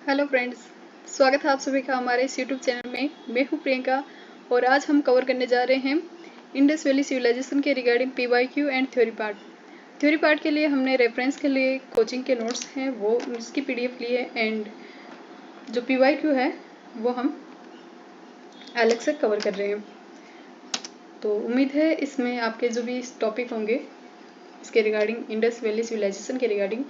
Hello friends, स्वागत है आप सभी का हमारे इस यूट्यूब चैनल में। मैं हूं प्रियंका और आज हम कवर करने जा रहे हैं इंडस वैली सिविलाइजेशन के regarding PYQ and theory part. Theory part के लिए हमने रेफरेंस के लिए कोचिंग के नोट्स हैं वो उसकी पीडीएफ ली है एंड जो पीवाईक्यू है वो हम अलग से कवर कर रहे हैं। तो उम्मीद है इसमें आपके जो भी टॉपिक होंगे इसके रिगार्डिंग इंडस वैली सिविलाइजेशन के रिगार्डिंग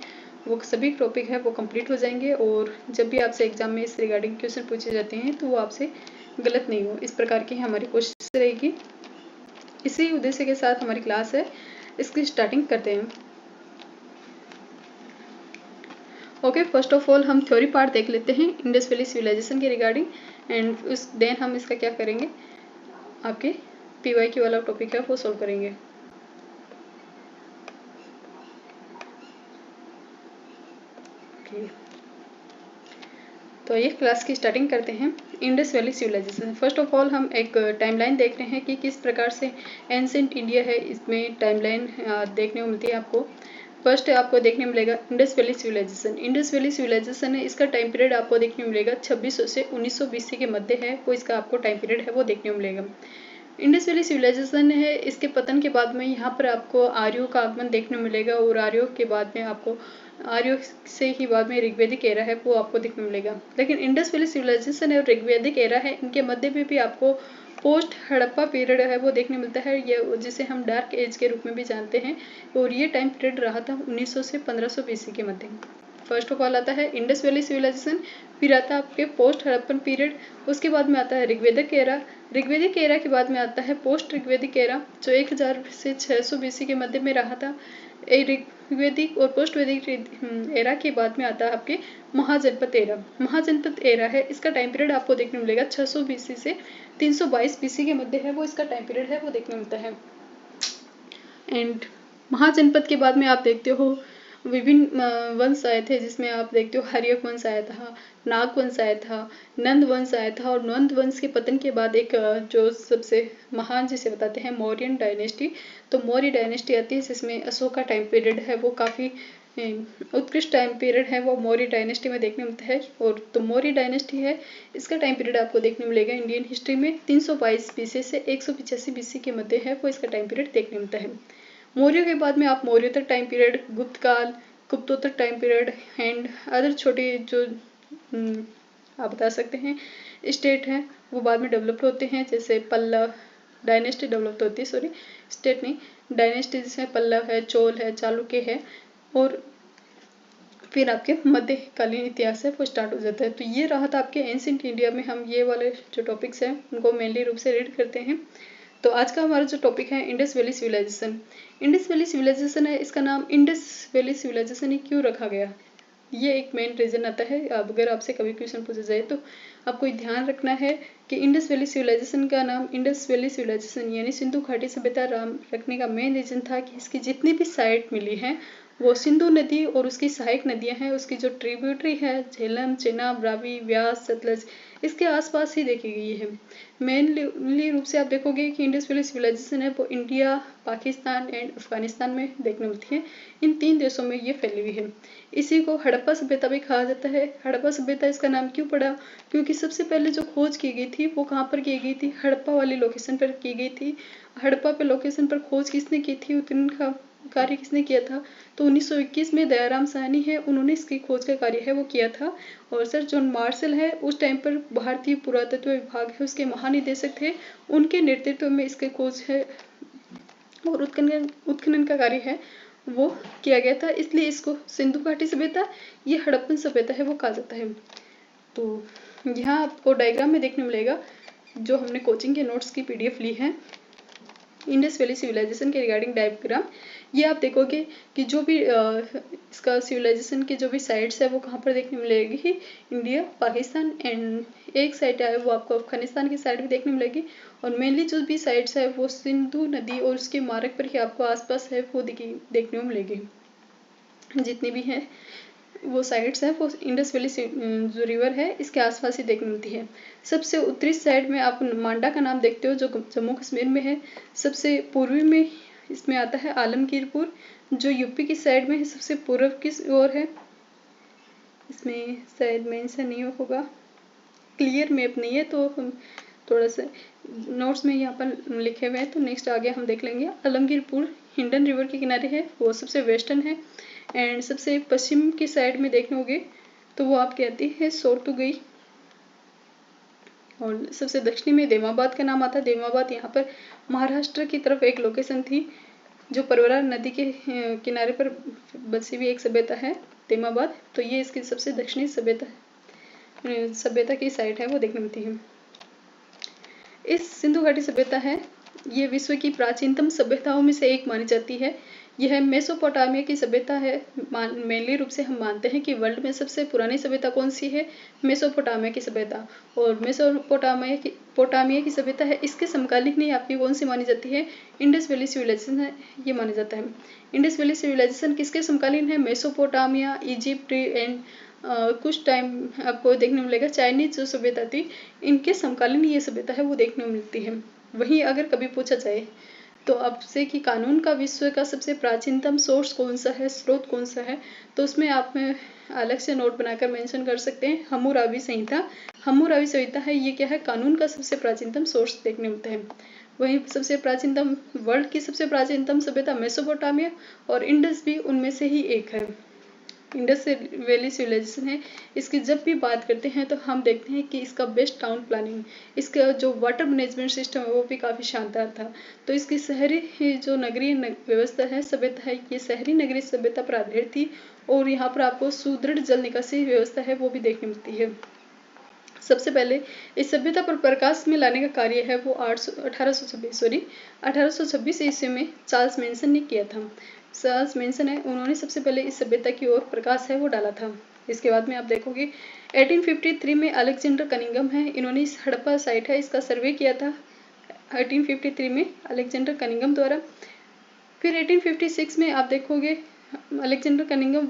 वो सभी टॉपिक है वो कंप्लीट हो जाएंगे और जब भी आपसे एग्जाम में इस रिगार्डिंग क्वेश्चन पूछे जाते हैं तो वो आपसे गलत नहीं हो, इस प्रकार की हमारी कोशिश रहेगी। इसी उद्देश्य के साथ हमारी क्लास है, इसकी स्टार्टिंग करते हैं। ओके, फर्स्ट ऑफ ऑल हम थ्योरी पार्ट देख लेते हैं इंडस वैली सिविलाइजेशन के रिगार्डिंग एंड उस देन हम इसका क्या करेंगे, आपके पीवाईक्यू वाला टॉपिक है वो सॉल्व करेंगे। तो ये क्लास की स्टार्टिंग करते हैं। Indus valley civilisation, first of all हम एक टाइमलाइन देख रहे हैं कि किस प्रकार से एंशिएंट इंडिया है, इसमें टाइमलाइन देखने को मिलती है आपको। फर्स्ट आपको देखने मिलेगा Indus valley civilisation. Indus valley civilisation है, इसका टाइम पीरियड आपको देखने को मिलेगा 2600 से 1900 BC के मध्य है, वो इसका आपको टाइम पीरियड है वो देखने को मिलेगा। इंडस वैली सिविलाइजेशन है, इसके पतन के बाद में यहाँ पर आपको आर्यों का आगमन देखने को मिलेगा और आर्यों के बाद में आपको आर्यों से ही बाद में ऋग्वेदिक एरा है वो आपको देखने मिलेगा। लेकिन इंडस वैली सिविलाइजेशन है और ऋग्वेदिक एरा है, इनके मध्य में भी आपको पोस्ट हड़प्पा पीरियड है वो देखने मिलता है, ये जिसे हम डार्क एज के रूप में भी जानते हैं, और ये टाइम पीरियड रहा था 1900 से 1500 BC के मध्य। फर्स्ट ऑफ ऑल आता है इंडस वैली सिविलाइजेशन, फिर आता है आपके पोस्ट हड़प्पन पीरियड, उसके बाद में आता है ऋग्वेदिक एरा। ऋग्वेदिक एरा के बाद में आता है पोस्ट ऋग्वेदिक एरा जो 1000 से 600 BC के मध्य में रहा था। ऋग्वेदिक और पोस्ट वैदिक एरा के बाद में आता है आपके महाजनपद एरा। महाजनपद एरा है, इसका टाइम पीरियड आपको देखने मिलेगा 600 BC से 322 BC के मध्य है, वो इसका टाइम पीरियड है वो देखने मिलता है। एंड महाजनपद के बाद में आप देखते हो विभिन्न वंश आए थे, जिसमें आप देखते हो हर्यक वंश आया था, नाग वंश आया था, नंद वंश आया था, और नंद वंश के पतन के बाद एक जो सबसे महान जिसे बताते हैं मौर्यन डायनेस्टी, तो मौर्य डायनेस्टी आती है जिसमें अशोक का टाइम पीरियड है वो काफ़ी उत्कृष्ट टाइम पीरियड है वो मौर्य डायनेस्टी में देखने मिलता है। और तो मौर्य डायनेस्टी है, इसका टाइम पीरियड आपको देखने मिलेगा इंडियन हिस्ट्री में 322 BC से 185 BC के मध्य है, वो इसका टाइम पीरियड देखने मिलता है। मौर्यों के बाद में आप मौर्योत्तर टाइम पीरियड, गुप्त काल, गुप्तोत्तर टाइम पीरियड एंड अदर छोटे जो आप बता सकते हैं स्टेट हैं वो बाद में डेवलप होते हैं, जैसे पल्लव डायनेस्टी डेवलप होती है, सॉरी स्टेट नहीं, डायनेस्टी जिसमें पल्लव है, चोल है, चालुक्य है, और फिर आपके मध्यकालीन इतिहास है वो स्टार्ट हो जाता है। तो ये रहा था आपके एंशिएंट इंडिया में, हम ये वाले जो टॉपिक्स हैं उनको मेनली रूप से रीड करते हैं। तो आज का हमारा जो टॉपिक है Indus valley civilisation. Indus valley civilisation है, इसका नाम इंडस वैली सिविलाइजेशन ही क्यों रखा गया, ये एक मेन रीजन आता है। अब अगर आपसे कभी क्वेश्चन पूछा जाए तो आपको ध्यान रखना है कि इंडस वैली सिविलाइजेशन का नाम इंडस वैली सिविलाइजेशन यानी सिंधु घाटी सभ्यता नाम रखने का मेन रीजन था कि इसकी जितनी भी साइट मिली है वो सिंधु नदी और उसकी सहायक नदियां हैं, उसकी जो ट्रिब्यूटरी है झेलम, चेनाब, रावी, व्यास, सतलज, इसके आसपास ही देखी गई है। मेनली रूप से आप देखोगे कि इंडस वैली सिविलाइजेशन है वो इंडिया, पाकिस्तान एंड अफगानिस्तान में देखने मिलती है, इन 3 देशों में ये फैली हुई है। इसी को हड़प्पा सभ्यता भी कहा जाता है। हड़प्पा सभ्यता इसका नाम क्यों पड़ा, क्योंकि सबसे पहले जो खोज की गई थी वो कहाँ पर की गई थी, हड़प्पा वाली लोकेशन पर की गई थी। हड़प्पा पे लोकेशन पर खोज किसने की थी, उत्खनन का कार्य किसने किया था, तो 1921 में दयाराम साहनी है उन्होंने इसकी खोज का कार्य है वो किया था। और सर जॉन मार्शल है उस टाइम पर भारतीय पुरातत्व विभाग है उसके महानिदेशक थे, उनके नेतृत्व में इसकी खोज है और उत्खनन का कार्य है वो किया गया था, इसलिए इसको सिंधु घाटी सभ्यता, ये हड़प्पन सभ्यता है वो कहा जाता है। तो यहाँ आपको डायग्राम में देखने मिलेगा, जो हमने कोचिंग के नोट्स की पीडीएफ ली है इंडस वैली सिविलाइजेशन के रिगार्डिंग डायग्राम, ये आप देखोगे कि जो भी इसका सिविलाइजेशन की जो भी साइट्स है वो कहाँ पर देखने मिलेगी, इंडिया, पाकिस्तान एंड एक साइड है वो आपको अफगानिस्तान की साइड भी देखने मिलेगी। और मेनली जो भी साइट्स है वो सिंधु नदी और उसके मार्ग पर ही आपको आसपास है वो देखने को मिलेगी। जितनी भी है वो साइट्स है वो इंडस वैली जो रिवर है इसके आसपास ही देखने मिलती है। सबसे उत्तरी साइड में आप मांडा का नाम देखते हो जो जम्मू कश्मीर में है। सबसे पूर्वी में इसमें आता है आलमगीरपुर जो यूपी की साइड में है, सबसे पूर्व की ओर है। इसमें शायद मेंशन नहीं होगा, क्लियर मैप नहीं है, तो हम थोड़ा सा नोट्स में यहाँ पर लिखे हुए हैं। तो नेक्स्ट आगे हम देख लेंगे। आलमगीरपुर हिंडन रिवर के किनारे है, वो सबसे वेस्टर्न है। एंड सबसे पश्चिम की साइड में देखने होंगे तो वो आपकी आती है सोरतुगई। और सबसे दक्षिणी में देवाबाद का नाम आता है। देवाबाद यहाँ पर महाराष्ट्र की तरफ एक लोकेशन थी, जो परवरा नदी के किनारे पर बसी हुई एक सभ्यता है देवाबाद। तो ये इसकी सबसे दक्षिणी सभ्यता की साइट है, वो देखने मिलती है। इस सिंधु घाटी सभ्यता है, ये विश्व की प्राचीनतम सभ्यताओं में से एक मानी जाती है। यह मेसोपोटामिया की सभ्यता है। मेनली रूप से हम मानते हैं कि वर्ल्ड में सबसे पुरानी सभ्यता कौन सी है, मेसोपोटामिया की सभ्यता। और मेसोपोटामिया की सभ्यता है, इसके समकालीन ही आपकी कौन सी मानी जाती है, इंडस वैली सिविलाइजेशन है, ये माना जाता है। इंडस वैली सिविलाइजेशन किसके समकालीन है, मेसोपोटामिया, इजिप्ट एंड कुछ टाइम आपको देखने को मिलेगा चाइनीज जो सभ्यता थी, इनके समकालीन ये सभ्यता है वो देखने को मिलती है। वहीं अगर कभी पूछा जाए तो आपसे कि कानून का विश्व का सबसे प्राचीनतम सोर्स कौन सा है, स्रोत कौन सा है, तो उसमें आप में अलग से नोट बनाकर मेंशन कर सकते हैं हम्मुराबी संहिता। हम्मुराबी संहिता है, ये क्या है, कानून का सबसे प्राचीनतम सोर्स देखने मिलता है। वहीं सबसे प्राचीनतम वर्ल्ड की सबसे प्राचीनतम सभ्यता मेसोपोटामिया और इंडस भी उनमें से ही एक है। इंडस वैली सिविलाइजेशन है, इसकी जब भी बात करते हैं तो हम देखते हैं कि इसका बेस्ट टाउन प्लानिंग, इसका जो वाटर मैनेजमेंट सिस्टम है वो भी काफ़ी शानदार था। तो इसकी शहरी जो नगरीय व्यवस्था है, सभ्यता है, ये शहरी नगरीय सभ्यता पर आधारित थी। और यहाँ पर आपको सुदृढ़ जल निकासी व्यवस्था है वो भी देखने मिलती है। सबसे पहले इस सभ्यता पर प्रकाश में लाने का कार्य है वो 1826 ईस्वी में चार्ल्स मैनसन ने किया था। चार्ल्स मैनसन है, उन्होंने सबसे पहले इस सभ्यता की ओर प्रकाश है वो डाला था। इसके बाद में आप देखोगे 1853 में अलेक्जेंडर कनिंघम है, इन्होंने इस हड़प्पा साइट है इसका सर्वे किया था 1853 में अलेक्जेंडर कनिंघम द्वारा। फिर 1856 में आप देखोगे अलेक्जेंडर कनिंघम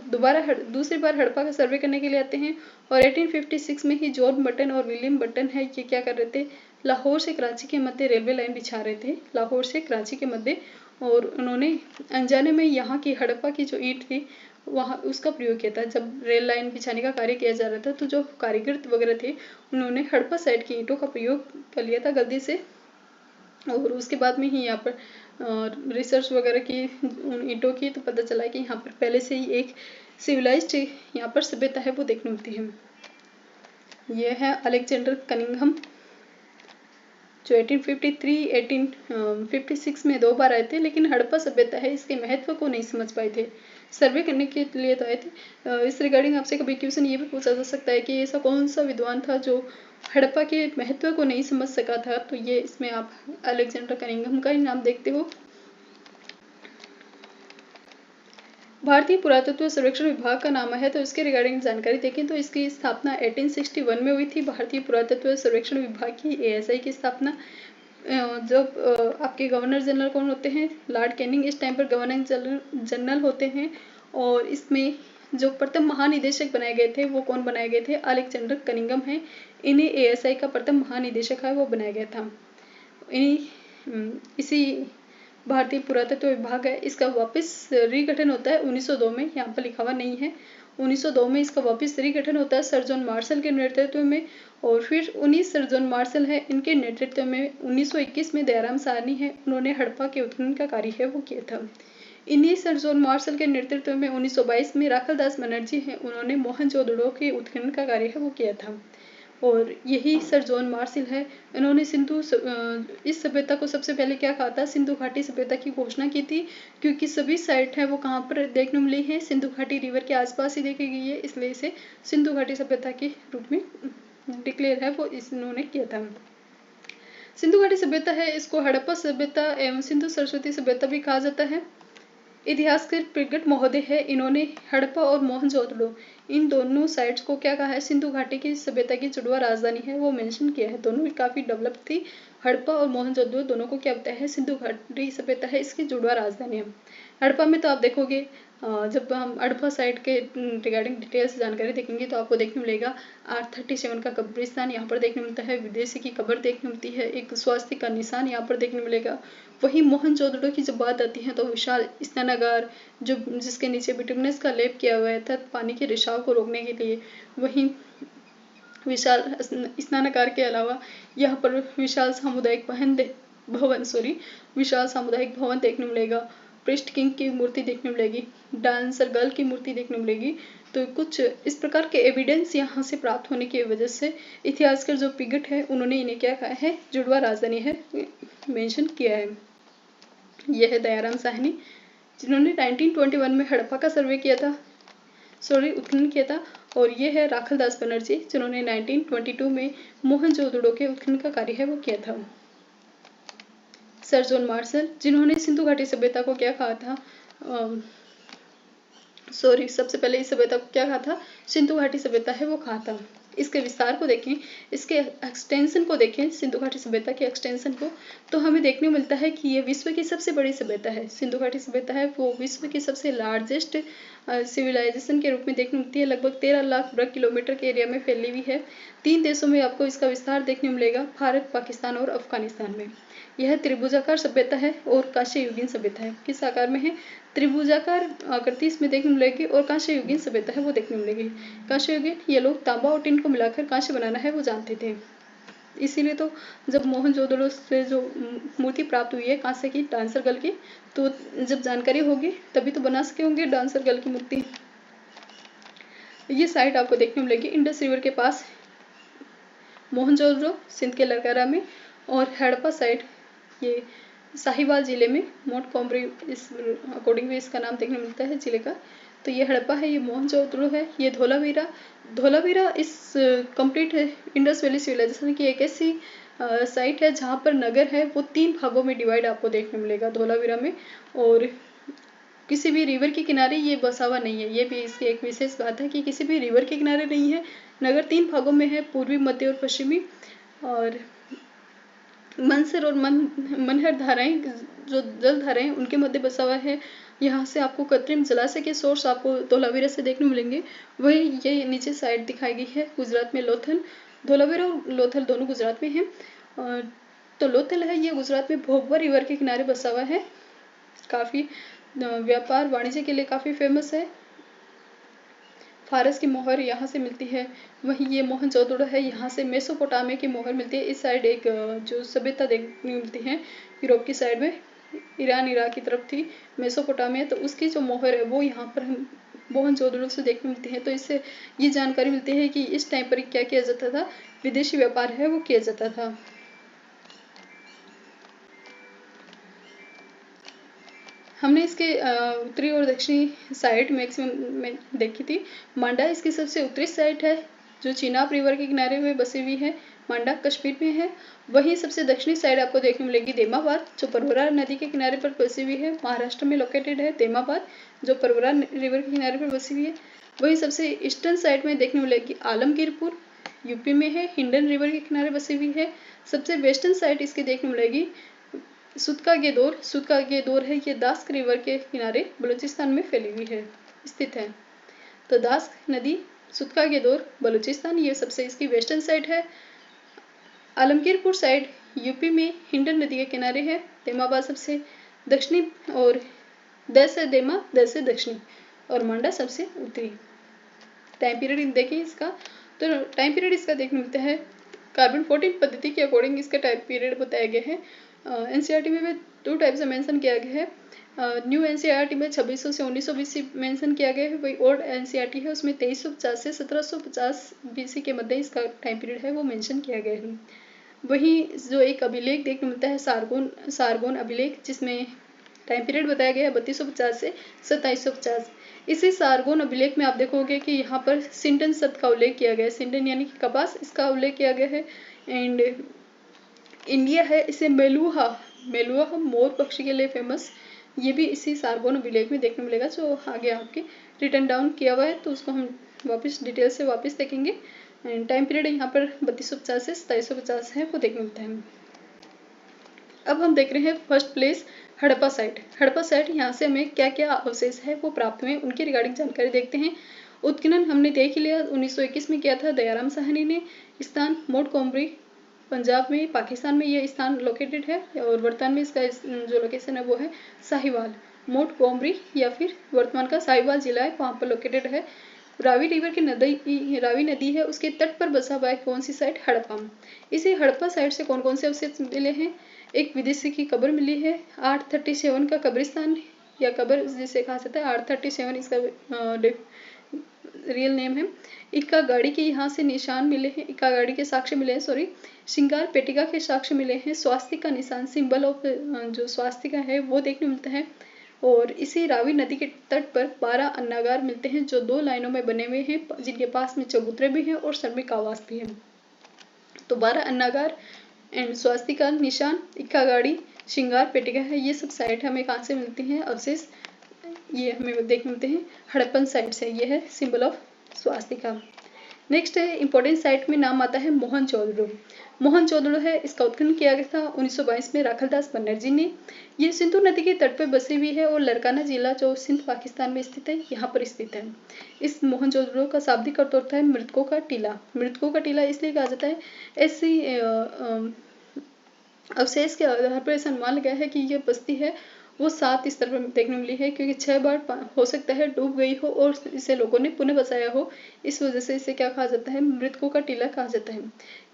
दूसरी बार हड़प्पा का सर्वे करने के लिए आते हैं। और 1856 में ही जॉन बटन और विलियम बटन है, ये क्या कर रहे थे, लाहौर से कराची के मध्य रेलवे लाइन बिछा रहे थे, लाहौर से कराची के मध्य। और उन्होंने अनजाने में यहाँ की हड़प्पा की जो ईंट थी वहाँ उसका प्रयोग किया था। जब रेल लाइन बिछाने का कार्य किया जा रहा था तो जो कारीगर वगैरह थे उन्होंने हड़प्पा साइड की ईंटों का प्रयोग कर लिया था गलती से। और उसके बाद में ही यहाँ पर रिसर्च वगैरह की उन ईंटों की, तो पता चला कि यहाँ पर पहले से ही एक सिविलाइज्ड यहाँ पर सभ्यता है वो देखने मिलती है। यह है अलेक्जेंडर कनिंघम जो 1853 1856 में 2 बार आए थे, लेकिन हड़प्पा सभ्यता है इसके महत्व को नहीं समझ पाए थे, सर्वे करने के लिए तो आए थे। इस रिगार्डिंग आपसे कभी क्वेश्चन ये भी पूछा जा सकता है कि ऐसा कौन सा विद्वान था जो हड़प्पा के महत्व को नहीं समझ सका था, तो ये इसमें आप अलेक्जेंडर कनिंघम का ही नाम देखते हो। भारतीय पुरातत्व सर्वेक्षण विभाग का नाम है, तो इसके रिगार्डिंग जानकारी देखें तो इसकी स्थापना 1861 में हुई थी। भारतीय पुरातत्व सर्वेक्षण विभाग की ASI की स्थापना। जब आपके गवर्नर जनरल कौन होते हैं, लॉर्ड कैनिंग इस टाइम पर गवर्नर जनरल होते हैं। और इसमें जो प्रथम महानिदेशक बनाए गए थे वो कौन बनाए गए थे, अलेक्जेंडर कनिंघम है, इन्हें ASI का प्रथम महानिदेशक है वो बनाया गया था। इसी भारतीय पुरातत्व विभाग है, इसका वापस रिगठन होता है 1902 में, यहाँ पर लिखा हुआ नहीं है। 1902 में इसका वापस रिगठन होता है सर जॉन मार्शल के नेतृत्व में। और फिर 19 सर जॉन मार्शल है, इनके नेतृत्व में 1921 में दयाराम साहनी है, उन्होंने हड़प्पा के उत्खनन का कार्य है वो किया था। इन्हीं सर जॉन मार्शल के नेतृत्व में 1922 में राखलदास बनर्जी है, उन्होंने मोहनजोदड़ो के उत्खनन का कार्य है वो किया था। और यही सर जॉन मार्शल है, इन्होंने इस सभ्यता को सबसे पहले क्या कहा था, सिंधु घाटी सभ्यता की घोषणा की थी। क्योंकि सभी साइट है वो कहाँ पर देखने मिली है, सिंधु घाटी रिवर के आसपास ही देखी गई है, इसलिए इसे सिंधु घाटी सभ्यता के रूप में डिक्लेयर है वो इन्होंने किया था। सिंधु घाटी सभ्यता है, इसको हड़प्पा सभ्यता एवं सिंधु सरस्वती सभ्यता भी कहा जाता है। इतिहासकार प्रगट महोदय है, इन्होंने हड़प्पा और मोहनजोदड़ो इन दोनों साइट्स को क्या कहा है, सिंधु घाटी की सभ्यता की जुड़वा राजधानी है वो मेंशन किया है। दोनों काफी डेवलप थी, हड़प्पा और मोहनजोदड़ो दोनों को क्या बताया है, सिंधु घाटी सभ्यता है इसकी जुड़वा राजधानी है। हड़प्पा में तो आप देखोगे जब हम हड़प्पा साइट के रिगार्डिंग डिटेल्स जानकारी देखेंगे तो आपको देखने मिलेगा 837 का कब्रिस्तान यहाँ पर देखने मिलता है, विदेशी की कब्र देखने मिलती है, एक स्वास्थ्य का निशान यहाँ पर देखने मिलेगा। वही मोहनजोदड़ो की जब बात आती है तो विशाल स्नानागार जो जिसके नीचे बिटुमिनस का लेप किया हुआ था, पानी के रिसाव बचाव को रोकने के लिए। वहीं विशाल स्नानागार के अलावा यहाँ पर विशाल सामुदायिक भवन देखने मिलेगा। प्रिस्ट किंग की मूर्ति देखने मिलेगी, डांसर गर्ल की मूर्ति देखने मिलेगी। तो कुछ इस प्रकार के एविडेंस यहाँ से प्राप्त होने की वजह से इतिहासकार जो पिगट है उन्होंने इन्हें क्या कहा है, जुड़वा राजधानी है मेंशन किया है। यह है दयाराम साहनी जिन्होंने 1921 में हड़प्पा का सर्वे किया था, उत्खनन किया था। और ये है राखल दास बनर्जी जिन्होंने 1922 में मोहनजोदड़ो के उत्खनन का कार्य है वो किया था। सर जॉन मार्शल जिन्होंने सिंधु घाटी सभ्यता को क्या कहा था, सबसे पहले इस सभ्यता को क्या कहा था, सिंधु घाटी सभ्यता है वो कहा था। इसके विस्तार को देखें, इसके एक्सटेंशन को देखें, सिंधु घाटी सभ्यता के एक्सटेंशन को, तो हमें देखने को मिलता है कि ये विश्व की सबसे बड़ी सभ्यता है। सिंधु घाटी सभ्यता है वो विश्व की सबसे लार्जेस्ट सिविलाइजेशन के रूप में देखने मिलती है। लगभग 13 लाख वर्ग किलोमीटर के एरिया में फैली हुई है। 3 देशों में आपको इसका विस्तार देखने मिलेगा, भारत, पाकिस्तान और अफगानिस्तान में। यह त्रिभुजाकार सभ्यता है और कांस्य युगीन सभ्यता है। किस आकार में है, त्रिभुजाकार आकृति इसमें देखने मिलेगी और कांस्य युगीन सभ्यता है वो देखने मिलेगी। कांस्य युगीन ये लोग तांबा और टिन को मिलाकर कांस्य बनाना है वो जानते थे। इसीलिए तो जब मोहनजोदड़ो से जो मूर्ति प्राप्त हुई है कांस्य की, डांसर गर्ल की, तो जब जानकारी होगी तभी तो बना सके होंगे डांसर गर्ल की मूर्ति। ये साइट आपको देखने मिलेगी इंडस रिवर के पास, मोहनजोदड़ो सिंध के लड़कारा में, और हड़प्पा साइट ये साहिवाल जिले में, मोंटगोमरी इस अकॉर्डिंग भी इसका नाम देखने मिलता है जिले का। तो ये हड़प्पा है, ये मोहनजोदड़ो है, ये धोलावीरा इस कंप्लीट इंडस वैली सिविलाइजेशन की एक ऐसी साइट है जहाँ पर नगर है वो 3 भागों में डिवाइड आपको देखने मिलेगा धोलावीरा में। और किसी भी रिवर के किनारे ये बसा हुआ नहीं है, ये भी इसकी एक विशेष बात है कि किसी भी रिवर के किनारे नहीं है। नगर 3 भागों में है, पूर्वी, मध्य और पश्चिमी। और मनसर और मनहर धाराएं, जो जल धाराएं उनके मध्य बसा हुआ है। यहाँ से आपको कृत्रिम जलाशय के सोर्स आपको धोलावीरा से देखने मिलेंगे। वही ये नीचे साइड दिखाई गई है गुजरात में लोथल, धोलावीरा और लोथल दोनों गुजरात में है। तो लोथल है ये गुजरात में भोगवा रिवर के किनारे बसा हुआ है, काफ़ी व्यापार वाणिज्य के लिए काफ़ी फेमस है। फारस की मोहर यहाँ से मिलती है। वहीं ये मोहनजोदड़ो है, यहाँ से मेसोपोटामिया की मोहर मिलती है। इस साइड एक जो सभ्यता देखने मिलती है यूरोप की साइड में, ईरान इराक की तरफ थी मेसोपोटामिया, तो उसकी जो मोहर है वो यहाँ पर मोहनजोदड़ो से देखने मिलती है। तो इससे ये जानकारी मिलती है कि इस टाइम पर क्या किया जाता था, विदेशी व्यापार है वो किया जाता था। हमने इसके उत्तरी और दक्षिणी साइड मैक्सिमम में देखी थी। मांडा इसकी सबसे उत्तरी साइड है जो चिनाब रिवर के किनारे में बसी हुई है। मांडा कश्मीर में है। वहीं सबसे दक्षिणी साइड आपको देखने मिलेगी देमाबाद, जो परवरा नदी के किनारे पर बसी हुई है, महाराष्ट्र में लोकेटेड है देमाबाद, जो परवरा रिवर के किनारे पर बसी हुई है। वहीं सबसे ईस्टर्न साइड में देखने मिलेगी आलमगीरपुर, यूपी में है, हिंडन रिवर के किनारे बसी हुई है। सबसे वेस्टर्न साइड इसकी देखने मिलेगी सुतका गेदोर है, ये दास्क रिवर के किनारे बलूचिस्तान में फैली हुई है, स्थित है। तो दास्क नदी, सुतका गेदोर, बलूचिस्तान, ये सबसे इसकी वेस्टर्न साइड है। आलमगीरपुर साइड यूपी में हिंडन नदी के किनारे है। देमाबाद सबसे दक्षिणी और दस से दक्षिणी, और मांडा सबसे उत्तरी। टाइम पीरियड देखें इसका, तो टाइम पीरियड इसका देखने मिलता है कार्बन 14 पद्धति के अकॉर्डिंग इसका टाइम पीरियड बताया गया है। एनसीईआरटी में भी 2 टाइप से मेंशन किया गया है। न्यू एनसीईआरटी में 2600 से 1900 बीसी मेंशन किया गया है। वही ओल्ड एनसीईआरटी है उसमें 2350 से 1750 बीसी के मध्य इसका टाइम पीरियड है वो मेंशन किया गया है। वहीं जो एक अभिलेख देखने मिलता है सारगोन अभिलेख, जिसमें टाइम पीरियड बताया गया है 3250 से 2750। इसी सारगोन अभिलेख में आप देखोगे कि यहाँ पर सिंटन शब्द का उल्लेख किया गया है। सिंटन यानी कि कपास, इसका उल्लेख किया गया है। एंड इंडिया है, इसे मेलुहा मोर पक्षी के लिए फेमस, ये भी इसी सारगोन अभिलेख में देखने मिलेगा, जो आगे आपके रिटर्न डाउन किया हुआ है, तो उसको हम वापस डिटेल से वापस देखेंगे। टाइम पीरियड यहाँ पर 3250 से 2750 है वो देखने मिलता है। अब हम देख रहे हैं फर्स्ट प्लेस हड़प्पा साइट। यहाँ से हमें क्या क्या अवशेष है वो प्राप्त हुए, उनकी रिगार्डिंग जानकारी देखते हैं। उत्खनन हमने देख लिया 1921 में किया था दयाराम साहनी ने। स्थान मोंटगोमरी, पंजाब में, पाकिस्तान में ये स्थान लोकेटेड है, और वर्तमान में इसका जो लोकेशन है वो है साहिवाल, मोंटगोमरी या फिर वर्तमान का साहिवाल जिला है, वहाँ पर लोकेटेड है। रावी रिवर की नदी, रावी नदी है, उसके तट पर बसा हुआ है कौन सी साइट? हड़प्पा। इसी हड़प्पा साइट से कौन कौन से अवशेष मिले हैं? एक विदेशी की कब्र मिली है, 837 का कब्रिस्तान या कब्र जिसे कहा जाता है, 837 इसका रियल नेम है। इक्का गाड़ी के यहाँ से निशान मिले हैं, इक्का गाड़ी के साक्ष्य मिले हैं, सॉरी, श्रृंगार पेटिका के साक्ष्य मिले हैं, स्वास्तिक का निशान, सिंबल ऑफ जो स्वास्तिका है वो देखने मिलता है। और इसी रावी नदी के तट पर 12 अन्नागार मिलते हैं जो 2 लाइनों में बने हुए हैं, जिनके पास में चबूतरे भी हैं और श्रमिक आवास भी है। तो 12 अन्नागार एंड स्वास्तिका निशान, इक्का गाड़ी, श्रृंगार पेटिका है, ये सब साइट हमें कहाँ से मिलती हैं? अवशेष ये हमें देखने मिलते हैं हड़प्पन साइट से। ये है सिंबल ऑफ स्वास्तिका। नेक्स्ट है इंपॉर्टेंट साइट में नाम आता है मोहनजोदड़ो। मोहनजोदड़ो है, इसका उत्खनन किया गया था 1922 में राखलदास बनर्जी ने। ये सिंधु नदी के तट पर बसी हुई है और लरकाना जिला जो सिंध पाकिस्तान में स्थित है, यहाँ पर स्थित है। इस मोहनजोदड़ो का शाब्दिक अर्थ होता है मृतकों का टीला। मृतकों का टीला इसलिए कहा जाता है, ऐसी अवशेष के आधार पर ऐसा अनुमान लगाया है कि यह बस्ती है वो 7 स्तर पर देखने मिली है, क्योंकि 6 बार हो सकता है डूब गई हो और इसे लोगों ने पुनः बसाया हो, इस वजह से इसे क्या कहा जाता है? मृतकों का टीला कहा जाता है।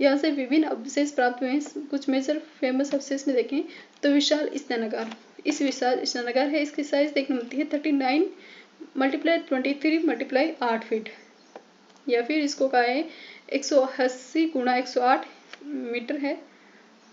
यहाँ से विभिन्न अवशेष प्राप्त हुए हैं। कुछ मेजर फेमस अवशेष में देखें तो विशाल स्नानागार, इस विशाल स्नानागार है, इसकी साइज देखने मिलती है 39 × 23 × 8 फीट, या फिर इसको कहा है 180 × 108 मीटर है,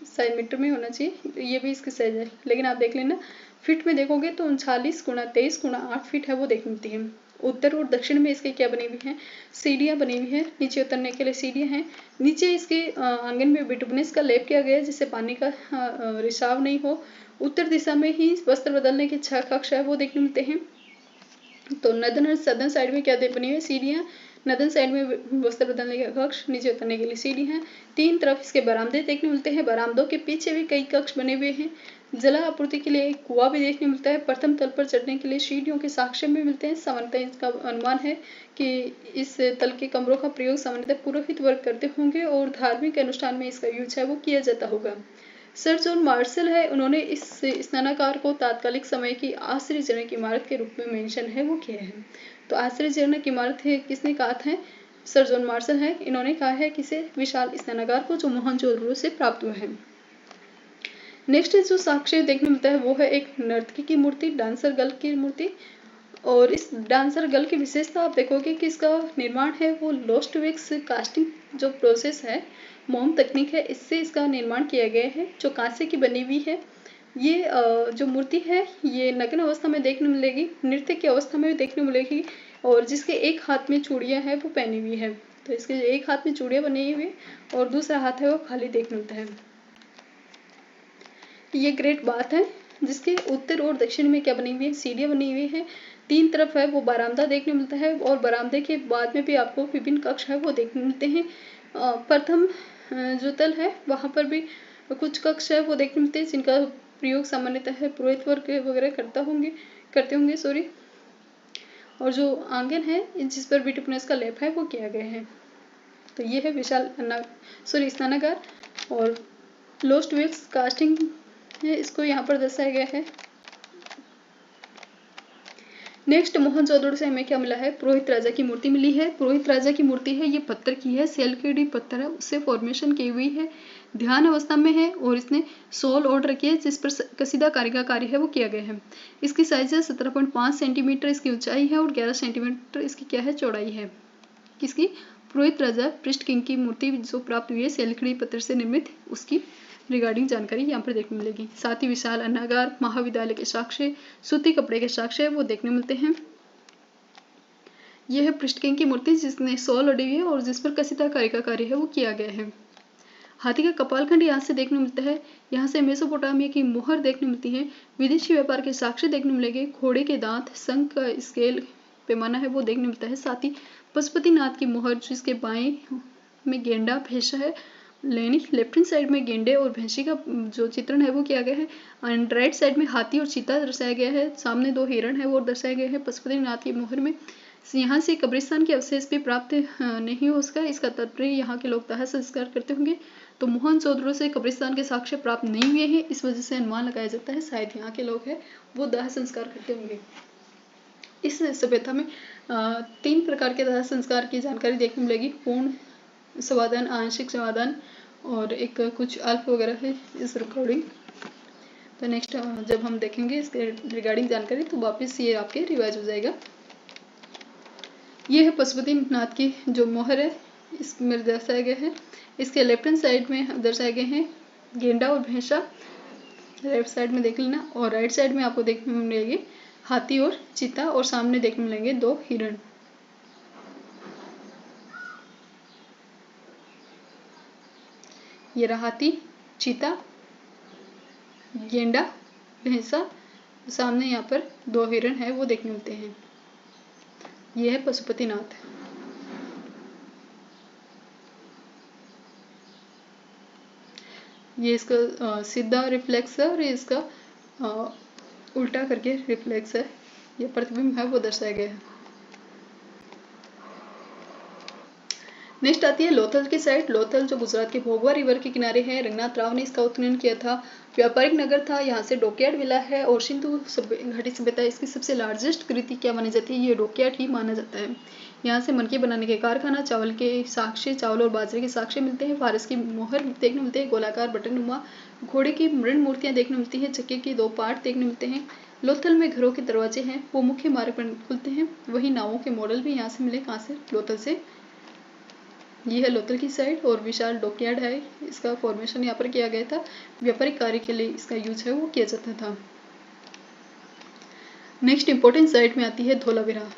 शायद मीटर में होना चाहिए, ये भी इसकी साइज है, लेकिन आप देख लेना फीट में देखोगे तो 39 × 23 × 8 फीट है, वो देख मिलती है। उत्तर और दक्षिण में इसके क्या बनी हुई हैं? सीढ़ियाँ बनी हुई हैं, नीचे उतरने के लिए सीढ़ियाँ हैं। नीचे इसके आंगन में बिटुमिनस का लेप किया गया है जिससे पानी का रिसाव नहीं हो। उत्तर दिशा में ही वस्त्र बदलने के 6 कक्ष है वो देखने मिलते हैं। तो नदन और सदन साइड में क्या बनी हुई है? सीढ़ियाँ। नदन साइड में वस्त्र बदलने के कक्ष, नीचे उतरने के लिए सीढ़ी हैं। 3 तरफ इसके बरामदे देखने मिलते हैं, बरामदों के पीछे भी कई कक्ष बने हुए हैं। जला आपूर्ति के लिए एक कुआं भी देखने मिलता है। प्रथम तल पर चढ़ने के लिए सीढ़ियों के साक्ष्य में मिलते हैं। सामान्यतः इसका अनुमान है कि इस तल के कमरों का प्रयोग सामान्यतः पुरोहित वर्ग करते होंगे और धार्मिक अनुष्ठान में इसका यूज है वो किया जाता होगा। सर जॉन मार्शल है, उन्होंने इस स्नानागार को तात्कालिक समय की आश्चर्यजनक इमारत के रूप में मेंशन है वो किया है। तो आश्चर्यजनक इमारत है किसने कहा था? सर जॉन मार्शल है, इन्होंने कहा है किसे? विशाल स्नानागार को जो मोहनजोदड़ो से प्राप्त हुआ है। नेक्स्ट जो साक्ष्य देखने मिलता है वो है एक नर्तकी की मूर्ति, डांसर गर्ल की मूर्ति। और इस डांसर गर्ल की विशेषता आप देखोगे कि इसका निर्माण है वो लोस्ट वैक्स कास्टिंग जो प्रोसेस है, मोम तकनीक है, इससे इसका निर्माण किया गया है जो कांसे की बनी हुई है। ये जो मूर्ति है ये नग्न अवस्था में देखने मिलेगी, नृत्य की अवस्था में भी देखने मिलेगी, और जिसके एक हाथ में चूड़ियाँ हैं वो पहनी हुई है। तो इसके एक हाथ में चूड़ियाँ बनी हुई और दूसरा हाथ है वो खाली देखने मिलता है। ये ग्रेट बात है, जिसके उत्तर और दक्षिण में क्या बनी हुई है? सीढ़ियाँ बनी हुई है। 3 तरफ है वो बरामदा देखने मिलता है और बरामदे के बाद में भी आपको विभिन्न कक्ष है वो देखने मिलते हैं। प्रथम जो तल है वहाँ पर भी कुछ कक्ष है वो देखने मिलते हैं जिनका प्रयोग सामान्यतः है पुरोहित वर्ग वगैरह करते होंगे सॉरी। और जो आंगन है जिस पर बिटुमिनस का लेप है वो किया गया है। तो ये है विशाल स्नानागार और लोस्ट वैक्स कास्टिंग है, इसको यहाँ पर दर्शाया गया है। नेक्स्ट मोहनजोदड़ो से हमें क्या मिला है? पुरोहित राजा की मूर्ति मिली है। पुरोहित राजा की मूर्ति है, ये पत्थर की है, सेलकेडी पत्थर है उससे फॉर्मेशन की हुई है, ध्यान अवस्था में है और इसने सोल ओढ़ रखी है जिस पर कसीदा कार्य का कार्य है वो किया गया है। इसकी साइज है 17.5 सेंटीमीटर इसकी ऊंचाई है और 11 सेंटीमीटर इसकी क्या है? चौड़ाई है। किसकी? पुरोहित राजा पृष्ठ किंग की मूर्ति जो प्राप्त हुई है सेलकेडी पत्थर से निर्मित, उसकी रिगार्डिंग जानकारी यहाँ पर देखने मिलेगी। साथ ही विशाल अन्नागार, महाविद्यालय के साक्ष्य, सूती कपड़े के साक्ष्य वो देखने मिलते हैं। यह है पृष्ठकिंग की मूर्ति जिसने सोल ओढ़ी हुई है और जिस पर कसीदा कार्य का कार्य है वो किया गया है। हाथी का कपालखंड यहाँ से देखने मिलता है। यहाँ से मेसोपोटामिया की मोहर देखने मिलती है। विदेशी व्यापार के साक्ष्य देखने मिलेंगे। घोड़े के दांत, शंख का स्केल पैमाना है वो देखने मिलता है। साथ ही पशुपतिनाथ की मोहर जिसके बाएं में गेंडा भैंसा है, लेफ्ट हैंड साइड में गेंडे और भैंसी का जो चित्रण है वो किया गया है, एंड राइट साइड में हाथी और चीता दर्शाया गया है, सामने 2 हिरण है वो दर्शाया गया है पशुपतिनाथ की मोहर में। यहाँ से कब्रिस्तान के अवशेष भी प्राप्त नहीं हो सका, इसका तात्पर्य यहाँ के लोग दाह संस्कार करते होंगे। तो मोहनजोदड़ो से कब्रिस्तान के साक्ष्य प्राप्त नहीं हुए हैं, इस वजह से अनुमान लगाया जाता है शायद यहाँ के लोग हैं वो दाह संस्कार करते होंगे। इस सभ्यता में 3 प्रकार के दाह संस्कार की जानकारी देखने मिलेगी, पूर्ण समाधान, आंशिक समाधान और एक कुछ अल्प वगैरह है इस रिकॉर्डिंग। तो नेक्स्ट जब हम देखेंगे इसके रिगार्डिंग जानकारी तो वापस ये आपके रिवाइज हो जाएगा। ये है पशुपतिनाथ की जो मोहर है इसमें दर्शाया गया है। इसके लेफ्ट हैंड साइड में दर्शाए गए हैं गेंडा और भैंसा, लेफ्ट साइड में देख लेना, और राइट साइड में आपको देखने मिलेगी हाथी और चीता, और सामने देखने मिलेंगे 2 हिरण। ये रहा हाथी, चीता, गेंडा, भैंसा, सामने यहाँ पर 2 हिरण है वो देखने मिलते हैं। ये है पशुपतिनाथ। ये इसका सीधा रिफ्लेक्स है और ये इसका उल्टा करके रिफ्लेक्स है, ये प्रतिबिंब है वो दर्शाया गया है। नेक्स्ट आती है लोथल की साइट। लोथल जो गुजरात के भोगवा रिवर के किनारे है, रंगनाथ राव ने इसका उत्खनन किया था। व्यापारिक नगर था, यहाँ से डॉकयार्ड मिला है, और सिंधु घाटी सभ्यता इसकी सबसे लार्जेस्ट कृति क्या मानी जाती है, ये डॉकयार्ड ही माना जाता है। यहाँ से मनके बनाने के कारखाना, चावल के साक्ष्य, चावल और बाजरे के साक्ष्य मिलते हैं, फारस की मोहर देखने मिलते हैं, गोलाकार बटन, घोड़े की मृण मूर्तियां देखने मिलती हैं, चक्के के 2 पार्ट देखने मिलते हैं। लोथल में घरों के दरवाजे हैं वो मुख्य मार्ग पर खुलते हैं, वही नावों के मॉडल भी यहाँ से मिले, कहाँ से, लोथल से। ये है लोथल की साइड और विशाल डॉकयार्ड है, इसका फॉर्मेशन यहाँ पर किया गया था, व्यापारिक कार्य के लिए इसका यूज है वो किया जाता था। नेक्स्ट इंपॉर्टेंट साइट में आती है धोलावीरा।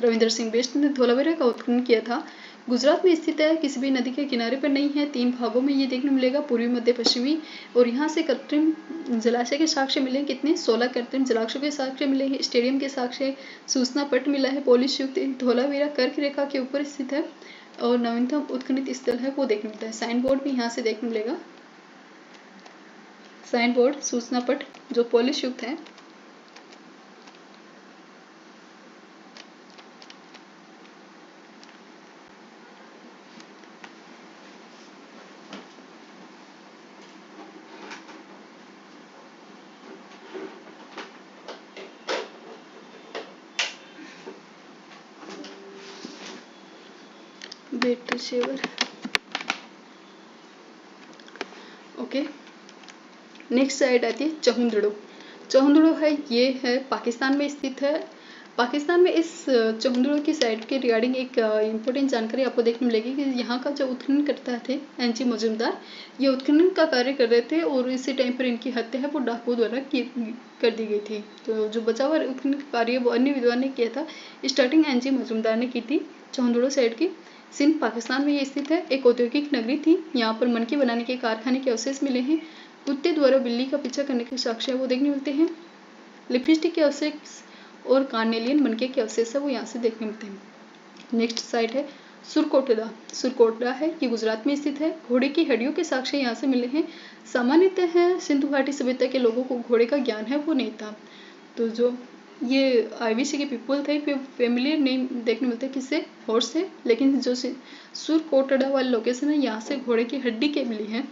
रविंद्र सिंह बिष्ट ने धोलावीरा का उत्खनन किया था। गुजरात में स्थित है, किसी भी नदी के किनारे पर नहीं है, 3 भागों में ये देखने मिलेगा, पूर्वी, मध्य, पश्चिमी, और यहाँ से कृत्रिम जलाशय के साक्ष्य मिले कितने, 16 कृत्रिम जलाशयों के साक्ष्य मिले हैं, स्टेडियम के साक्ष्य, सूचना पट मिला है, पोलिश युक्त। धोलावीरा कर्क रेखा के ऊपर स्थित है और नवीनतम उत्खनित स्थल है वो देखने मिलता है। साइन बोर्ड भी यहाँ से देखने मिलेगा, साइन बोर्ड, सूचना पट जो पॉलिश युक्त है। बेट शेवर, ओके। नेक्स्ट साइड आती है चहुंदड़ो। चहुंदड़ो है, ये है पाकिस्तान में स्थित है। पाकिस्तान में इस चहुंदड़ो की साइड के रिगार्डिंग एक इम्पोर्टेंट जानकारी आपको देखने मिलेगी कि यहाँ का जो उत्खनन करता थे एनजी मजूमदार, ये उत्खनन का कार्य कर रहे थे और इसी टाइम पर इनकी हत्या है वो डाकुओं द्वारा कर दी गई थी। तो जो बचा हुआ उत्खनन कार्य वो अन्य विद्वान ने किया था, स्टार्टिंग एनजी मजूमदार ने की थी चहुंदड़ो साइड की। सिंध पाकिस्तान में ये स्थित है, एक औद्योगिक नगरी थी, यहाँ पर मनके बनाने के कारखाने के अवशेष मिले हैं, कुत्ते द्वारा बिल्ली का पीछा करने के साक्ष्य वो देखने मिलते हैं, लिपस्टिक के अवशेष और कार्नेलियन मनके के अवशेष है वो यहाँ से देखने मिलते हैं। नेक्स्ट साइट है सुरकोटला। सुरकोटला है, ये गुजरात में स्थित है, घोड़े की हड्डियों के साक्ष्य यहाँ से मिले हैं। सामान्यतः सिंधु घाटी सभ्यता के लोगों को घोड़े का ज्ञान है वो नहीं था, तो जो ये आईवीसी के पीपल थे फैमिलियर नेम देखने मिलते हैं किससे, हॉर्स से, लेकिन जो सुरकोटला वाले लोकेशन है यहाँ से घोड़े की हड्डी के मिली है।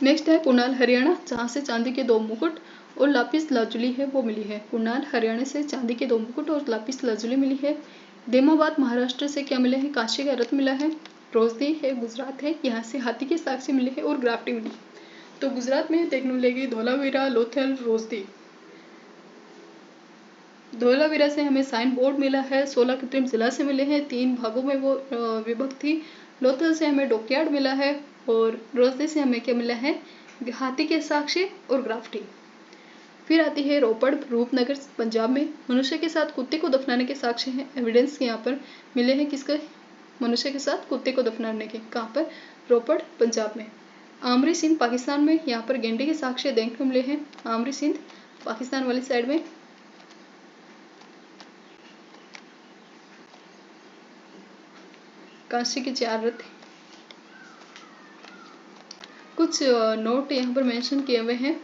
नेक्स्ट है कुणाल हरियाणा, जहाँ से चांदी के 2 मुकुट और लापिस लाजुली है वो मिली है। कुणाल हरियाणा से चांदी के 2 मुकुट और लापिस लाजुली मिली है। देमाबाद महाराष्ट्र से क्या मिला है, कांस्य का रत्न मिला है। रोजदी है गुजरात है, यहाँ से हाथी के साक्ष्य मिले हैं और ग्राफ्टी मिली। तो गुजरात में देखने मिलेगी धोलावीरा, लोथल, रोजदी। धोलावीरा से हमें साइन बोर्ड मिला है, 16 कृत्रिम जलाशय मिले हैं, 3 भागों में वो विभक्त थी। लोथल से हमें डॉकयार्ड मिला है और रोजदी से हमें क्या मिला है, हाथी के साक्ष्य और ग्राफ्टी। फिर आती है रोपड़, रूपनगर पंजाब में, मनुष्य के साथ कुत्ते को दफनाने के साक्ष्य हैं, एविडेंस यहाँ पर मिले हैं किसके, मनुष्य के साथ कुत्ते को दफनाने के, कहाँ पर, रोपड़ पंजाब में। आमरी सिंध पाकिस्तान में, यहाँ पर गेंडे के साक्ष्य देखने को मिले हैं, आमरी सिंध पाकिस्तान वाली साइड में। कांस्य के 4 रथ। कुछ नोट यहाँ पर मेंशन किए हुए हैं।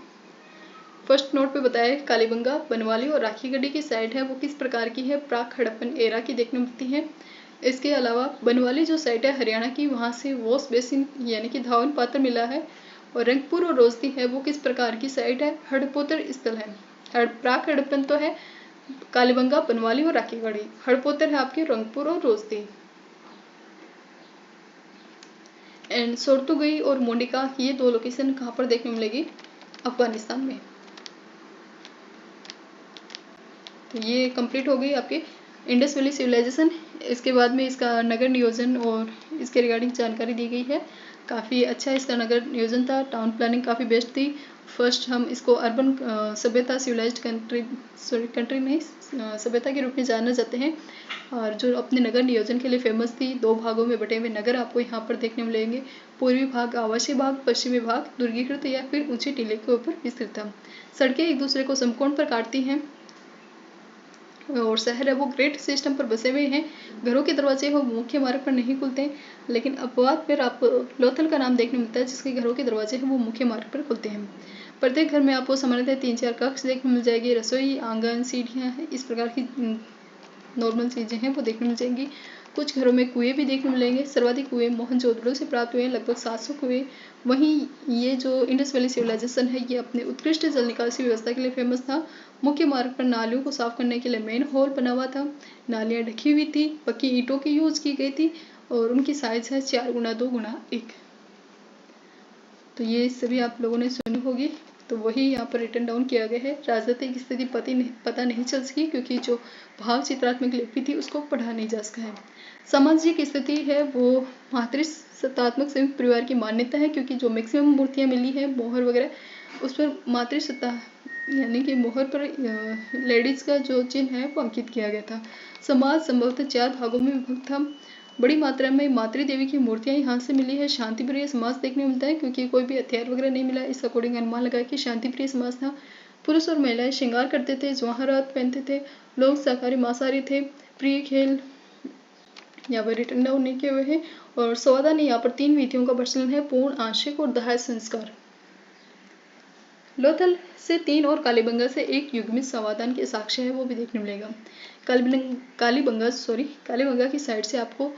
फर्स्ट नोट पे बताया है कालीबंगा, बनवाली और राखीगढ़ी की साइड है वो किस प्रकार की है, प्राक हड़प्पन एरा की देखने मिलती है। इसके अलावा बनवाली जो साइट है हरियाणा की, वहाँ से वॉश बेसिन यानी कि धावन पात्र मिला है, और रंगपुर और रोजदी है वो किस प्रकार की साइट है, हड़पोतर स्थल है। प्राक हड़प्पन तो है कालीबंगा, बनवाली और राखीगढ़ी। हड़पोतर है आपके रंगपुर और रोजदी। एंड सोर्तुगई और मोनिका ये दो लोकेशन कहाँ पर देखने मिलेगी? अफगानिस्तान में। तो ये कंप्लीट हो गई आपके इंडस वैली सिविलाइजेशन। इसके बाद में इसका नगर नियोजन और इसके रिगार्डिंग जानकारी दी गई है। काफ़ी अच्छा इसका नगर नियोजन था, टाउन प्लानिंग काफ़ी बेस्ट थी। फर्स्ट हम इसको अर्बन सभ्यता सिविलाइज्ड कंट्री नहीं सभ्यता के रूप में जाना जाते हैं, और जो अपने नगर नियोजन के लिए फेमस थी। 2 भागों में बटे हुए नगर आपको यहाँ पर देखने मिलेंगे। पूर्वी भाग आवासीय भाग, पश्चिमी भाग दुर्गीकृत या फिर ऊंचे टीले के ऊपर विस्तृत था। सड़कें एक दूसरे को समकोण पर काटती हैं और शहर है वो ग्रेड सिस्टम पर बसे हुए हैं। घरों के दरवाजे वो मुख्य मार्ग पर नहीं खुलते हैं, लेकिन अपवाद पर आपको लोथल का नाम देखने मिलता है जिसके घरों के दरवाजे हैं वो मुख्य मार्ग पर खुलते हैं। प्रत्येक घर में आपको सामान्यतः 3-4 कक्ष देखने मिल जाएगी। रसोई, आंगन, सीढ़ियाँ, इस प्रकार की नॉर्मल चीज़ें हैं वो देखने मिल जाएंगी। कुछ घरों में कुएं भी देखने मिलेंगे। सर्वाधिक कुएं मोहनजोदड़ो से प्राप्त हुए हैं, लगभग 700 कुएं। वहीं ये जो इंडस वैली सिविलाइजेशन है ये अपने उत्कृष्ट जल निकासी व्यवस्था के लिए फेमस था। मुख्य मार्ग पर नालियों को साफ करने के लिए मेन होल बना हुआ था। नालियाँ ढकी हुई थी, पक्की ईंटों की यूज की गई थी और उनकी साइज है 4x2x1। तो ये सभी आप लोगों ने सुनी होगी, तो वही यहाँ पर रिटर्न डाउन किया गया है। राजनीतिक स्थिति पता नहीं चल सकी क्योंकि जो भाव चित्रात्मक लिपि थी उसको पढ़ा नहीं जा सका है। सामाजिक स्थिति है वो मातृसत्तात्मक संयुक्त परिवार की मान्यता है, क्योंकि जो मैक्सिमम मूर्तियाँ मिली हैं मोहर वगैरह उस पर मातृसत्ता यानी कि मोहर पर लेडीज का जो चिन्ह है वो अंकित किया गया था। समाज संभवतः 4 भागों में विभक्त था। बड़ी मात्रा में मातृ देवी की मूर्तियां यहाँ से मिली है। शांतिप्रिय समाज देखने को मिलता है क्योंकि कोई भी हथियार वगैरह नहीं मिला। इस अकॉर्डिंग अनुमान लगाया कि शांतिप्रिय समाज था। पुरुष और महिलाएं श्रृंगार करते थे, जवाहरात पहनते थे, लोग शाकाहारी मांसाहारी थे। प्रिय खेल यहाँ पर रिटर्न डाउन नहीं किए हुए हैं। और समाधान यहाँ पर 3 विधियों का प्रचलन है, पूर्ण, आंशिक और दाह संस्कार। लोथल से 3 और कालीबंगा से 1 युग्मित समाधान के साक्ष्य है वो भी देखने मिलेगा। कालीबंगा की साइड से आपको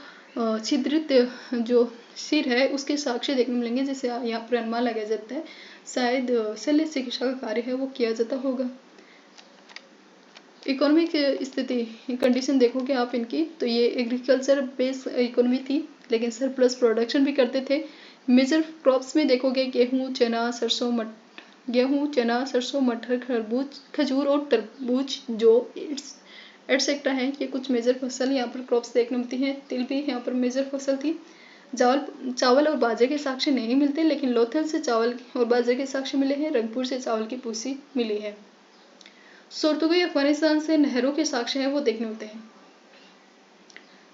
छिद्रित जो सिर है उसके साक्ष्य देखने मिलेंगे, जिसे यहाँ पर अनुमान लगाया जाता है शायद शल्य चिकित्सा का कार्य है वो किया जाता होगा। इकोनॉमिक स्थिति कंडीशन देखोगे आप इनकी, तो ये एग्रीकल्चर बेस्ड इकोनॉमी थी, लेकिन सरप्लस प्रोडक्शन भी करते थे। मेजर क्रॉप्स में देखोगे गेहूँ, चना, सरसों, मटर, खजूर और तरबूज जो एटसेट्रा है, ये कुछ मेजर फसल यहाँ पर क्रॉप्स देखने मिलती हैं। तिल भी यहाँ पर मेजर फसल थी। चावल और बाजरे के साक्ष्य नहीं मिलते, लेकिन लोथल से चावल और बाजरे के साक्ष्य मिले हैं। रंगपुर से चावल की भूसी मिली है। सोर्तुगई अफगानिस्तान से नहरों के साक्ष्य हैं वो देखने मिलते हैं।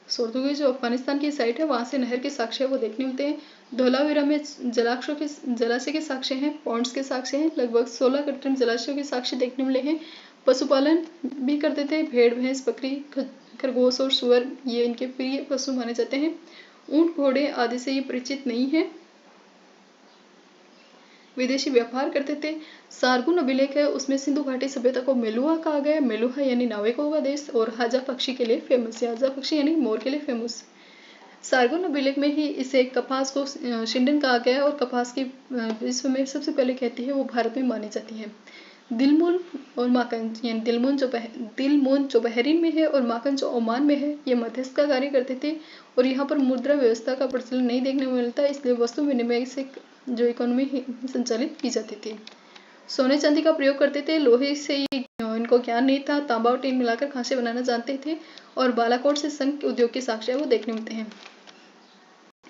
सोर्तुगई जो अफगानिस्तान की साइट है वहां से नहर के साक्ष्य वो देखने मिलते हैं। धौलावीरा में जलाशय के साक्ष्य हैं, पॉन्ड्स के साक्ष्य हैं। लगभग 16 कृत्रिम जलाशयों के साक्ष्य देखने मिले हैं। पशुपालन भी करते थे, भेड़, भैंस, बकरी, खरगोश और सुअर ये इनके प्रिय पशु माने जाते हैं। ऊंट, घोड़े आदि से ये परिचित नहीं है। विदेशी व्यापार करते थे। सारगुन अभिलेख है उसमें सिंधु घाटी सभ्यता को मेलुहा कहा गया। मेलुहा यानी नाविकों का देश और हाजा पक्षी के लिए फेमस है। हाजा पक्षी यानी मोर के लिए फेमस। सारगुन अभिलेख में ही इसे कपास को शिंडन कहा गया और कपास की विश्व में सबसे पहले कहती है वो भारत में मानी जाती है। दिलमुन और माकन यानी दिलमुन जो बहरीन में है और माकन जो ओमान में है, ये मध्यस्थ का कार्य करते थे और यहाँ पर मुद्रा व्यवस्था का प्रचलन नहीं देखने को मिलता, इसलिए वस्तु विनिमय से जो इकोनॉमी संचालित की जाती थी। सोने चांदी का प्रयोग करते थे। लोहे से इनको ज्ञान नहीं था। तांबा और टीन मिलाकर खांचे बनाना जानते थे और बालाकोट से संघ उद्योग के साक्ष्य वो देखने मिलते हैं।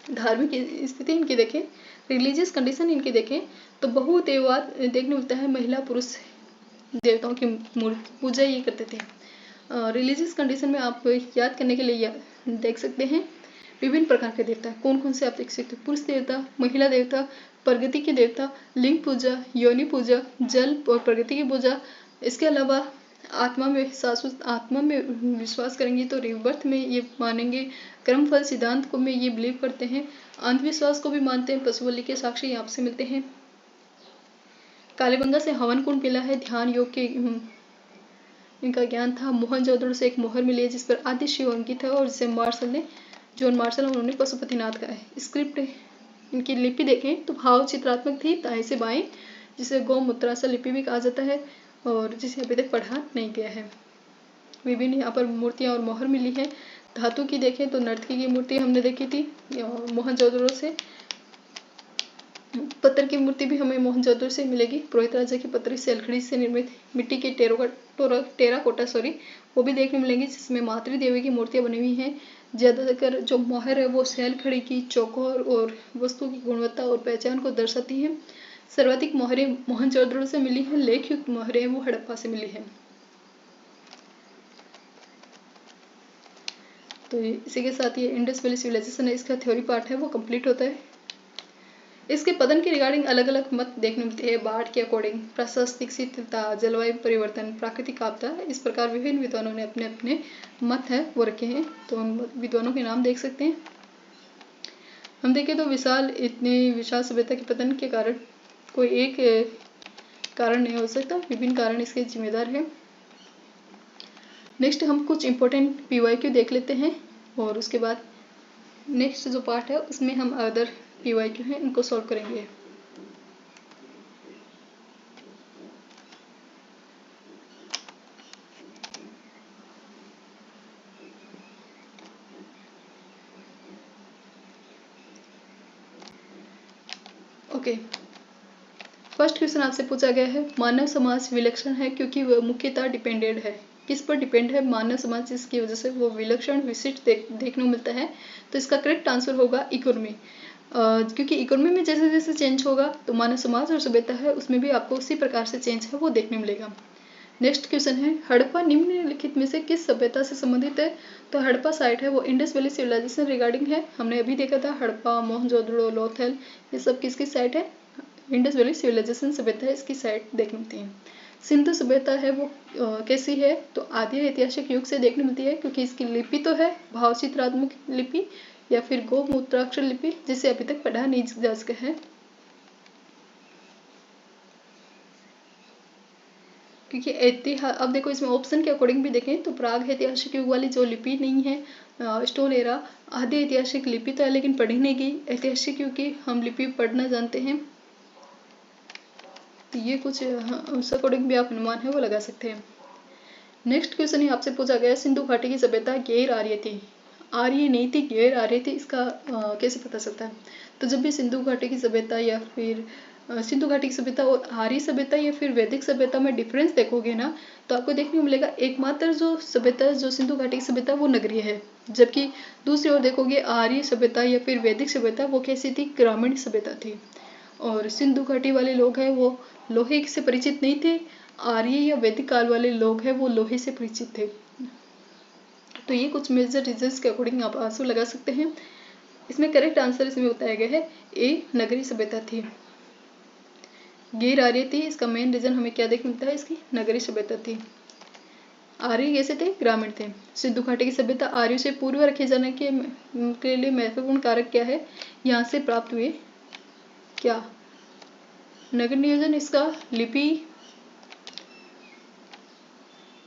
धार्मिक स्थिति इनकी देखें, रिलीजियस कंडीशन इनकी देखें तो बहुदेववाद देखने मिलता है। महिला पुरुष देवताओं की मूर्ति पूजा ये करते थे। रिलीजियस कंडीशन में आप याद करने के लिए देख सकते हैं विभिन्न प्रकार के देवता कौन कौन से आप देख सकते हैं। पुरुष देवता, महिला देवता, प्रगति के देवता, लिंग पूजा, योनि पूजा, जल और प्रगति की पूजा। इसके अलावा आत्मा में विश्वास करेंगे तो रिवर्थ में ये मानेंगे। कर्मफल सिद्धांत को में ये बिलीव करते हैं। अंधविश्वास को भी मानते हैं। पशु बलि के साक्ष्य यहाँ से मिलते हैं। कालीबंगा से हवन कुंड मिला है। ध्यान योग के इनका ज्ञान था। मोहनजोदड़ो से एक मोहर मिली है जिस पर आदि शिव अंकित है और जिसे जॉन मार्शल उन्होंने पशुपतिनाथ का है। स्क्रिप्ट इनकी लिपि देखें तो भाव चित्रात्मक थी, दाएं से बाएं, जिसे गौमुत्रासा लिपि भी कहा जाता है। और जिसे अभी तक पढ़ा नहीं गया है। विभिन्न यहाँ पर मूर्तियाँ और मोहर मिली है। धातु की देखें तो नर्तकी की मूर्ति हमने देखी थी मोहनजोदड़ो से। पत्थर की मूर्ति भी हमें मोहनजोदड़ो से मिलेगी। पुरोहित राजा की पत्थर से लकड़ी से निर्मित मिट्टी के टेराकोटा वो भी देखने मिलेंगी, जिसमें मातृ देवी की मूर्तियां बनी हुई हैं। ज्यादातर जो मोहर है वो शैल खड़ी की चौकोर और वस्तु की गुणवत्ता और पहचान को दर्शाती है। सर्वाधिक मोहरें मोहनजोदड़ो से मिली है। लेख युक्त मोहरें वो हड़प्पा से मिली है। तो इसी के साथ ये इंडस वैली सिविलाइजेशन है, इसका थ्योरी पार्ट है वो कंप्लीट होता है। इसके पतन की रिगार्डिंग अलग अलग मत देखने मिलते हैं। बाढ़ के अकॉर्डिंग, प्राकृतिक शिथिलता, जलवायु परिवर्तन, प्राकृतिक आपदा, इस प्रकार विभिन्न विद्वानों ने अपने अपने मत है वो रखे हैं। तो हम विद्वानों के नाम देख सकते हैं। हम देखें तो इतनी विशाल सभ्यता के पतन के कारण कोई एक कारण नहीं हो सकता, विभिन्न कारण इसके जिम्मेदार हैं। नेक्स्ट हम कुछ इंपॉर्टेंट PYQ देख लेते हैं और उसके बाद नेक्स्ट जो पार्ट है उसमें हम अदर PYQ हैं इनको सॉल्व करेंगे। ओके, फर्स्ट क्वेश्चन आपसे पूछा गया है, मानव समाज विलक्षण है क्योंकि वह मुख्यतः डिपेंडेंट है। किस पर डिपेंड है मानव समाज, जिसकी वजह से वो विलक्षण विशिष्ट देखने को मिलता है। तो इसका करेक्ट आंसर होगा इकोनॉमी। क्योंकि इकोनॉमी में जैसे जैसे चेंज होगा तो मानव समाज और सभ्यता है उसमें भी आपको उसी प्रकार से चेंज है वो देखने मिलेगा। नेक्स्ट क्वेश्चन है, हड़प्पा निम्नलिखित में से किस सभ्यता से संबंधित है। तो हड़प्पा साइट है वो इंडस वैली सिविलाइजेशन रिगार्डिंग है। हमने अभी देखा था हड़प्पा, मोहनजोदड़ो, लोथल, ये सब किसकी साइट है, इंडस वैली सिविलाइजेशन सभ्यता है, इसकी साइट देखने मिलती है। सिंधु सभ्यता है वो कैसी है, तो आदि ऐतिहासिक युग से देखने मिलती है, क्योंकि इसकी लिपि तो है भावचित्रात्मक लिपि या फिर गोमूत्राक्षर लिपि, जिसे अभी तक पढ़ा नहीं जा सका है। क्योंकि अब देखो इसमें ऑप्शन के अकॉर्डिंग भी देखें तो प्राग ऐतिहासिक युग वाली जो लिपि नहीं है, स्टोन एरा आदि ऐतिहासिक लिपि तो है लेकिन पढ़ी नहीं गई। ऐतिहासिक युग की हम लिपि पढ़ना जानते हैं। तो ये कुछ उस अकॉर्डिंग भी आप अनुमान है वो लगा सकते हैं। नेक्स्ट क्वेश्चन ही आपसे पूछा गया, सिंधु घाटी की सभ्यता गैर आर्य थी। आर्य नहीं थी, गैर आर्य थी, इसका कैसे पता चलता है। तो जब भी सिंधु घाटी की सभ्यता या फिर सिंधु घाटी की सभ्यता और आर्य सभ्यता या फिर वैदिक सभ्यता में डिफरेंस देखोगे ना, तो आपको देखने को मिलेगा एकमात्र जो सभ्यता जो सिंधु घाटी की सभ्यता वो नगरीय है, जबकि दूसरी ओर देखोगे आर्य सभ्यता या फिर वैदिक सभ्यता वो कैसी थी, ग्रामीण सभ्यता थी। और सिंधु घाटी वाले लोग हैं वो लोहे से परिचित नहीं थे, आर्य या वैदिक काल वाले लोग हैं वो लोहे से परिचित थे। तो ये कुछ मेजर रीजंस के अकॉर्डिंग आप आंसर लगा सकते हैं। इसमें करेक्ट आंसर इसमें बताया गया है ए, नगरीय सभ्यता थी। गैर आर्य थी, इसका मेन रीजन हमें क्या देखने मिलता है, इसकी नगरीय सभ्यता थी। आर्य कैसे थे, ग्रामीण थे। सिंधु घाटी की सभ्यता आर्य से पूर्व रखे जाने के लिए महत्वपूर्ण कारक क्या है, यहाँ से प्राप्त हुए क्या, नगर नियोजन, इसका लिपि,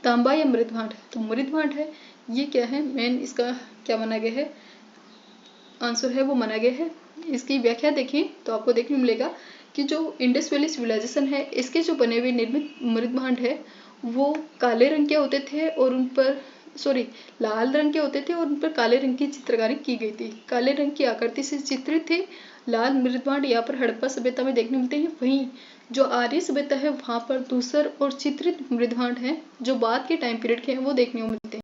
तांबा या मृदभांड। तो मृदभांड है, ये क्या है मेन, इसका क्या माना गया है, आंसर है वो माना गया है। इसकी व्याख्या देखिए तो आपको देखने मिलेगा कि जो इंडस वैली सिविलाइजेशन है इसके जो बने हुए निर्मित मृदभांड है वो काले रंग के होते थे और उन पर लाल रंग के होते थे और उन पर काले रंग की चित्रकारी की गई थी। काले रंग की आकृति से चित्रित थे लाल मृदभांड यहाँ पर हड़प्पा सभ्यता में देखने मिलते हैं। वहीं जो आर्य सभ्यता है वहां पर दूसर और चित्रित मृदभांड है जो बाद के टाइम पीरियड के हैं वो देखने को मिलते हैं।